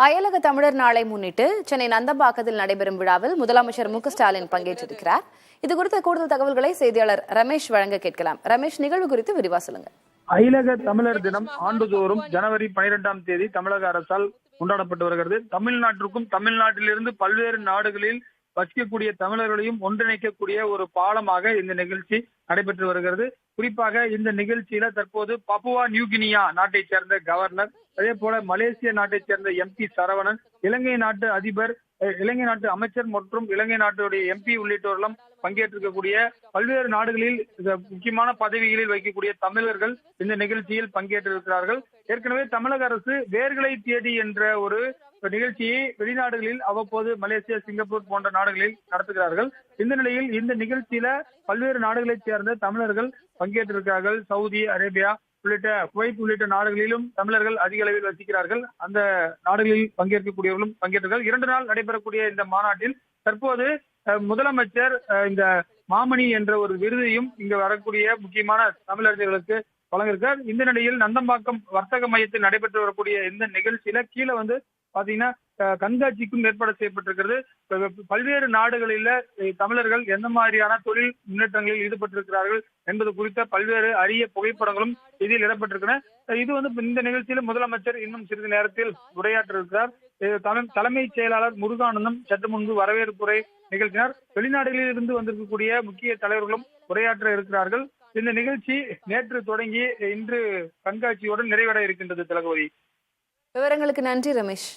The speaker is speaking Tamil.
அயலக தமிழர் நாளை முன்னிட்டு சென்னை நந்தம்பாக்கத்தில் நடைபெறும் விழாவில் முதலமைச்சர் மு.க.ஸ்டாலின் பங்கேற்றிருக்கிறார். இது குறித்த கூடுதல் தகவல்களை செய்தியாளர் ரமேஷ் வழங்க கேட்கலாம். ரமேஷ், நிகழ்வு குறித்து விரிவா சொல்லுங்க. அயலக தமிழர் தினம் ஆண்டுதோறும் ஜனவரி 12ஆம் தேதி தமிழக அரசால் கொண்டாடப்பட்டு வருகிறது. தமிழ்நாட்டிற்கும் தமிழ்நாட்டிலிருந்து பல்வேறு நாடுகளில் வசிக்கக்கூடிய தமிழர்களையும் ஒன்றிணைக்கக்கூடிய ஒரு பாலமாக இந்த நிகழ்ச்சி நடைபெற்று வருகிறது. குறிப்பாக இந்த நிகழ்ச்சியில தற்போது பப்புவா நியூகினியா நாட்டை சேர்ந்த கவர்னர், அதே போல மலேசிய நாட்டை சேர்ந்த MP சரவணன், இலங்கை நாட்டு அதிபர், இலங்கை நாட்டு அமைச்சர் மற்றும் இலங்கை நாட்டுடைய MP உள்ளிட்டோரெல்லாம் பங்கேற்றிருக்கக்கூடிய பல்வேறு நாடுகளில் முக்கியமான பதவிகளில் வைக்கக்கூடிய தமிழர்கள் இந்த நிகழ்ச்சியில் பங்கேற்றிருக்கிறார்கள். ஏற்கனவே தமிழக அரசு வேர்களை தேடி என்ற ஒரு நிகழ்ச்சியை வெளிநாடுகளில் அவ்வப்போது மலேசியா, சிங்கப்பூர் போன்ற நாடுகளில் நடத்துகிறார்கள். இந்த நிலையில் இந்த நிகழ்ச்சியில பல்வேறு நாடுகளைச் சேர்ந்த தமிழர்கள் பங்கேற்றிருக்கிறார்கள். சவுதி அரேபியா உள்ளிட்ட குவைத் உள்ளிட்ட நாடுகளிலும் தமிழர்கள் அதிக அளவில் வசிக்கிறார்கள். அந்த நாடுகளில் பங்கேற்கக்கூடியவர்களும் பங்கேற்றார்கள். 2 நாள் நடைபெறக்கூடிய இந்த மாநாட்டில் தற்போது முதலமைச்சர் இந்த மாமணி என்ற ஒரு விருதையும் இங்கு வரக்கூடிய முக்கியமான தமிழர்களுக்கு வழங்கியிருக்கார். இந்த நிலையில் நந்தம்பாக்கம் வர்த்தக மையத்தில் நடைபெற்று வரக்கூடிய இந்த நிகழ்ச்சியில கீழே வந்து பாத்தீங்கன்னா கண்காட்சிக்கும் ஏற்பாடு செய்யப்பட்டிருக்கிறது. பல்வேறு நாடுகளில தமிழர்கள் எந்த மாதிரியான தொழில் முன்னேற்றங்களில் ஈடுபட்டிருக்கிறார்கள் என்பது குறித்த பல்வேறு அரிய புகைப்படங்களும் இதில் இடம்பெற்றிருக்கின்றன. இது இந்த நிகழ்ச்சியில முதலமைச்சர் இன்னும் சிறிது நேரத்தில் உரையாற்ற இருக்கிறார். தலைமைச் செயலாளர் முருகானந்தம் சற்று முன்பு வரவேற்புரை நிகழ்த்தினார். வெளிநாடுகளில் இருந்து வந்திருக்கக்கூடிய முக்கிய தலைவர்களும் உரையாற்ற இருக்கிறார்கள். இந்த நிகழ்ச்சி நேற்று தொடங்கி இன்று கண்காட்சியுடன் நிறைவடைய இருக்கின்றது. தளபதி, விவரங்களுக்கு நன்றி ரமேஷ்.